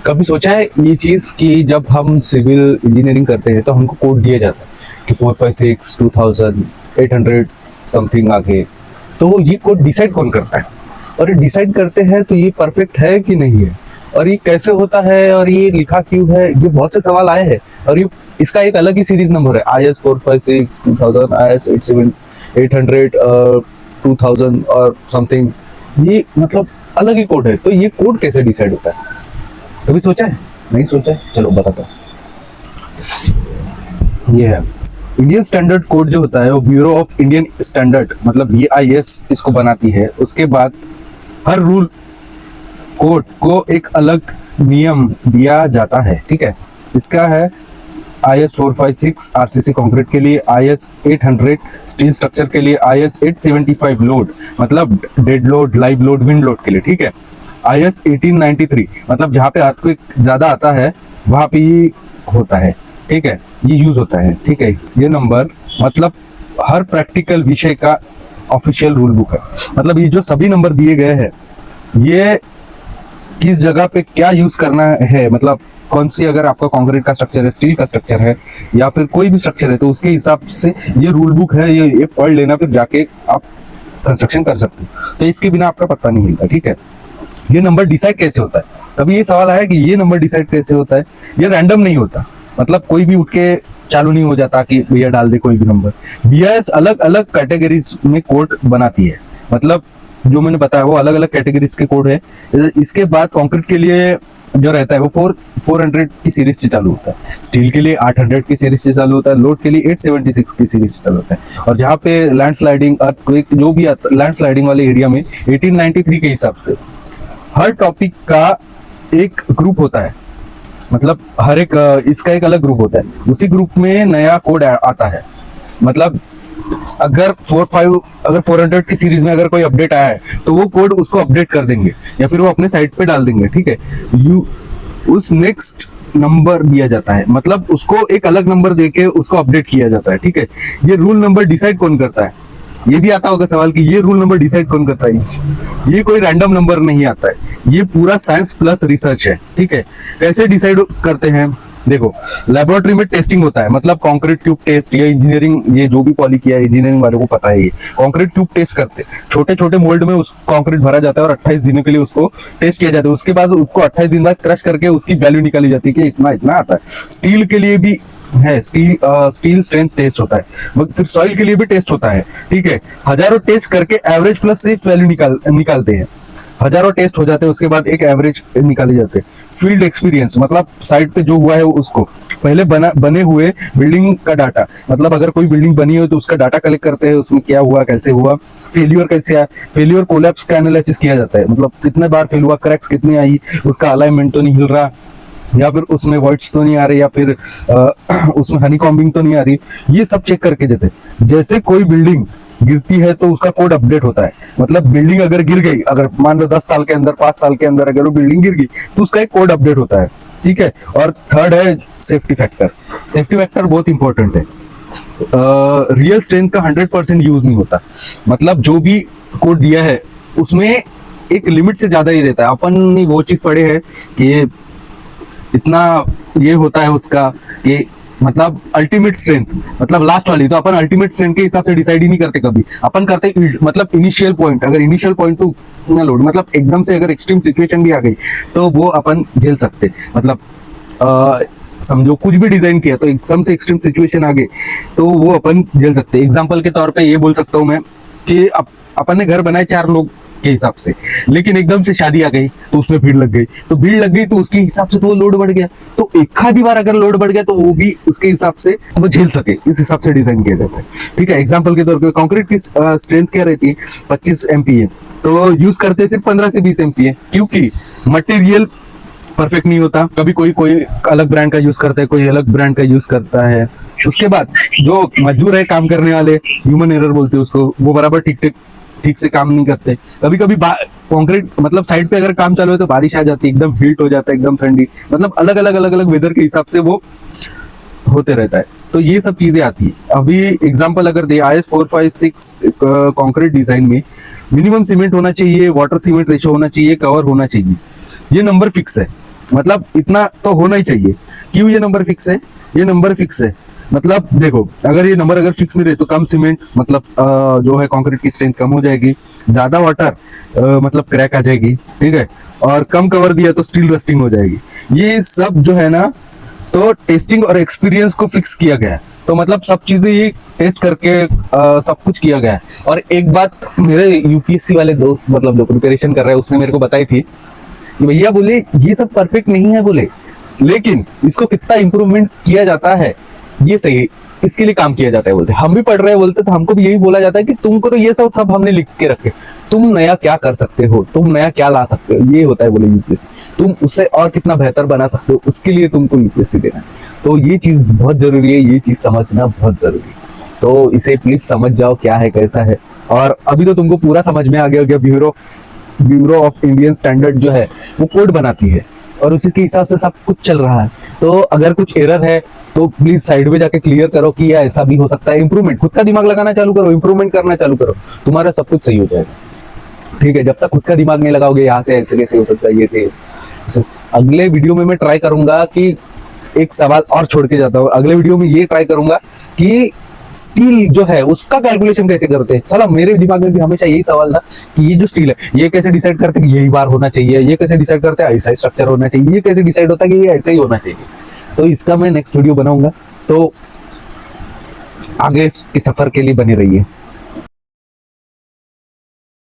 कभी सोचा है ये चीज कि जब हम सिविल इंजीनियरिंग करते हैं तो हमको कोड दिया जाता है कि 456 2000 800 समथिंग आगे, तो ये कोड डिसाइड कौन करता है? और ये डिसाइड करते हैं तो ये परफेक्ट है कि नहीं है, और ये कैसे होता है, और ये लिखा क्यों है, ये बहुत से सवाल आए हैं। और ये इसका एक अलग ही सीरीज नंबर है, IS 456 2000, IS 87 800 2000 और समथिंग। ये मतलब अलग ही कोड है। तो ये कोड कैसे डिसाइड होता है, कभी सोचा है? नहीं सोचा है? चलो बताता हूँ। ये है इंडियन स्टैंडर्ड कोड जो होता है, वो ब्यूरो ऑफ इंडियन स्टैंडर्ड मतलब BIS इसको बनाती है। उसके बाद हर रूल कोड को एक अलग नियम दिया जाता है, ठीक है। इसका है IS 456 RCC कंक्रीट के लिए, IS 800 स्टील स्ट्रक्चर के लिए, IS 875 लोड मतलब dead load, live load, wind load के लिए, ठीक है। IS 1893 मतलब जहाँ पे अर्थक्वेक ज्यादा आता है वहां पे ये होता है, ठीक है, ये यूज होता है, ठीक है। ये नंबर मतलब हर प्रैक्टिकल विषय का ऑफिशियल रूल बुक है। मतलब ये जो सभी नंबर दिए गए हैं, ये किस जगह पे क्या यूज करना है, मतलब कौन सी, अगर आपका कंक्रीट का स्ट्रक्चर है, स्टील का स्ट्रक्चर है या फिर कोई भी स्ट्रक्चर है, तो उसके हिसाब से ये रूल बुक है, ये पढ़ लेना, फिर जाके आप कंस्ट्रक्शन कर सकते हो। तो इसके बिना आपका पता नहीं हिलता, ठीक है। ये नंबर डिसाइड कैसे होता है? कभी ये सवाल आया कि ये नंबर डिसाइड कैसे होता है? ये रैंडम नहीं होता, मतलब कोई भी उठ के चालू नहीं हो जाता कि भैया डाल दे कोई भी नंबर। BIS अलग अलग कैटेगरीज में कोड बनाती है, मतलब जो मैंने बताया वो अलग अलग कैटेगरीज के कोड है। इसके बाद कंक्रीट के लिए जो रहता है वो 400 की सीरीज से चालू होता है, स्टील के लिए 800 की सीरीज से चालू होता है, लोड के लिए 876 की सीरीज से चालू होता है। और जहाँ पे लैंडस्लाइडिंग, अर्थक्वेक, जो भी लैंडस्लाइडिंग वाले एरिया में 1893 के हिसाब से हर टॉपिक का एक ग्रुप होता है, मतलब हर एक इसका एक अलग ग्रुप होता है, उसी ग्रुप में नया कोड आता है। मतलब अगर 400 की सीरीज में अगर कोई अपडेट आया है तो वो कोड उसको अपडेट कर देंगे या फिर वो अपने साइट पे डाल देंगे, ठीक है। उस नेक्स्ट नंबर दिया जाता है, मतलब उसको एक अलग नंबर देके उसको अपडेट किया जाता है, ठीक है। ये रूल नंबर डिसाइड कौन करता है? ये भी आता होगा सवाल कि ये रूल नंबर डिसाइड कौन करता है? ये कोई रैंडम नंबर नहीं आता है, ये पूरा साइंस प्लस रिसर्च है, ठीक है। कैसे डिसाइड करते हैं? देखो, लेबोरेटरी में टेस्टिंग होता है, मतलब कंक्रीट ट्यूब टेस्ट या इंजीनियरिंग, ये जो भी पॉली किया है इंजीनियरिंग वालों को पता है, ये कंक्रीट ट्यूब टेस्ट करते हैं। छोटे छोटे मोल्ड में उस कंक्रीट भरा जाता है और 28 दिनों के लिए उसको टेस्ट किया जाता है। उसके बाद उसको 28 दिन बाद क्रश करके उसकी वैल्यू निकाली जाती है कि इतना इतना आता है। स्टील के लिए भी है, स्टील स्ट्रेंथ टेस्ट होता है, फिर सॉइल के लिए भी टेस्ट होता है, ठीक है। हजारों टेस्ट करके एवरेज प्लस सेफ वैल्यू निकालते हैं। हजारों टेस्ट हो जाते हैं, उसके बाद एक एवरेज निकाले जाते हैं। फील्ड एक्सपीरियंस मतलब साइट पे जो हुआ है उसको पहले बने हुए बिल्डिंग का डाटा, मतलब अगर कोई बिल्डिंग बनी हो तो उसका डाटा कलेक्ट करते हैं, उसमें क्या हुआ, कैसे हुआ, फेलियर कैसे आया, फेलियर कोलैप्स का एनालिसिस किया जाता है, मतलब कितने बार फेल हुआ, क्रैक्स कितनी आई, उसका अलाइनमेंट तो नहीं हिल रहा, या फिर उसमें वॉइड्स तो नहीं आ रही, या फिर उसमें हनीकॉम्बिंग तो नहीं आ रही, ये सब चेक करके देते। जैसे कोई बिल्डिंग गिरती है तो उसका कोड अपडेट होता है, मतलब बिल्डिंग अगर गिर गई, अगर मान लो 10 साल के अंदर, 5 साल के अंदर अगर वो बिल्डिंग गिर गई तो उसका एक कोड अपडेट होता है, ठीक है। और थर्ड है सेफ्टी फैक्टर। सेफ्टी फैक्टर बहुत इंपॉर्टेंट है। रियल स्ट्रेंथ का 100% यूज नहीं होता, मतलब जो भी कोड दिया है उसमें एक लिमिट से ज्यादा ही रहता है। अपन ने वो चीज पढ़े है कि इतना ये होता है उसका, कि मतलब अल्टीमेट स्ट्रेंथ, मतलब लास्ट वाली, तो अपन अल्टीमेट स्ट्रेंथ के हिसाब से डिसाइड ही नहीं करते कभी। अपन करते मतलब इनिशियल पॉइंट, अगर इनिशियल पॉइंट टू ना लोड, मतलब एकदम से अगर एक्सट्रीम सिचुएशन भी आ गई तो वो अपन झेल सकते, मतलब समझो कुछ भी डिजाइन किया तो एकदम से एक्सट्रीम सिचुएशन आ गई तो वो अपन झेल सकते। एग्जाम्पल के तौर पे ये बोल सकता हूँ मैं कि अपन ने घर बनाए 4 लोग के हिसाब से, लेकिन एकदम से शादी आ गई तो उसमें भीड़ लग गई, तो उसके हिसाब से तो वो लोड बढ़ गया, तो एक आधी बार अगर लोड बढ़ गया तो वो भी उसके हिसाब से वो झेल सके, इस हिसाब से डिजाइन किया जाता है, ठीक है। एग्जांपल के तौर पे कंक्रीट की स्ट्रेंथ क्या रहती है? 25 MPa, तो यूज करते हैं सिर्फ 15 से 20 MPa, क्योंकि मटेरियल परफेक्ट नहीं होता, कभी कोई अलग ब्रांड का यूज करता है, कोई अलग ब्रांड का यूज करता है। उसके बाद जो मजदूर है काम करने वाले, ह्यूमन एरर बोलते हैं उसको, वो बराबर ठीक से काम नहीं करते। कभी कभी कंक्रीट मतलब साइड पे अगर काम चालू है तो बारिश आ जाती है, एकदम हीट हो जाता है, एकदम ठंडी, मतलब अलग अलग वेदर के हिसाब से वो होते रहता है। तो ये सब चीजें आती है। अभी एग्जांपल अगर दे, IS 456 कंक्रीट डिजाइन में मिनिमम सीमेंट होना चाहिए, वाटर सीमेंट रेशियो होना चाहिए, कवर होना चाहिए, ये नंबर फिक्स है। मतलब इतना तो होना ही चाहिए। क्यों ये नंबर फिक्स है? ये नंबर फिक्स है मतलब देखो, अगर ये नंबर अगर फिक्स नहीं रहे तो कम सीमेंट मतलब जो है कंक्रीट की स्ट्रेंथ कम हो जाएगी, ज्यादा वाटर मतलब क्रैक आ जाएगी, ठीक है, और कम कवर दिया तो स्टील रस्टिंग हो जाएगी। ये सब जो है ना, तो टेस्टिंग और एक्सपीरियंस को फिक्स किया गया है। तो मतलब सब चीजें ये टेस्ट करके सब कुछ किया गया है। और एक बात मेरे यूपीएससी वाले दोस्त मतलब जो प्रिपरेशन कर रहे हैं उसने मेरे को बताई थी कि भैया बोले ये सब परफेक्ट नहीं है बोले, लेकिन इसको कितना इंप्रूवमेंट किया जाता है ये सही, इसके लिए काम किया जाता है बोलते। हम भी पढ़ रहे हैं बोलते तो हमको भी यही बोला जाता है कि तुमको तो ये सब सब हमने लिख के रखे, तुम नया क्या कर सकते हो, तुम नया क्या ला सकते हो, ये होता है बोले यूपीएससी। तुम उससे और कितना बेहतर बना सकते हो उसके लिए तुमको यूपीएससी देना है। तो ये चीज बहुत जरूरी है, ये चीज समझना बहुत जरूरी है। तो इसे प्लीज समझ जाओ क्या है कैसा है। और अभी तो तुमको पूरा समझ में आ गया होगा, ब्यूरो ऑफ इंडियन स्टैंडर्ड जो है वो कोड बनाती है और उसी के हिसाब से सब कुछ चल रहा है। तो अगर कुछ एरर है तो प्लीज साइड में जाके क्लियर करो कि या ऐसा भी हो सकता है। इंप्रूवमेंट, खुद का दिमाग लगाना चालू करो, इंप्रूवमेंट करना चालू करो, तुम्हारा सब कुछ सही हो जाएगा। ठीक है, जब तक खुद का दिमाग नहीं लगाओगे यहाँ से ऐसे कैसे हो सकता है ये से। अगले वीडियो में मैं ट्राई करूंगा कि एक सवाल और छोड़ के जाता हूँ, अगले वीडियो में ये ट्राई करूंगा कि स्टील जो है उसका कैलकुलेशन कैसे करते हैं। साला मेरे दिमाग में भी हमेशा यही सवाल था कि ये जो स्टील है ये कैसे डिसाइड करते हैं कि यही बार होना चाहिए, ये कैसे डिसाइड करते हैं ऐसा स्ट्रक्चर होना चाहिए, ये कैसे डिसाइड होता है कि ये ऐसे ही होना चाहिए। तो इसका मैं नेक्स्ट वीडियो बनाऊंगा, तो आगे के सफर के लिए बने रहिए।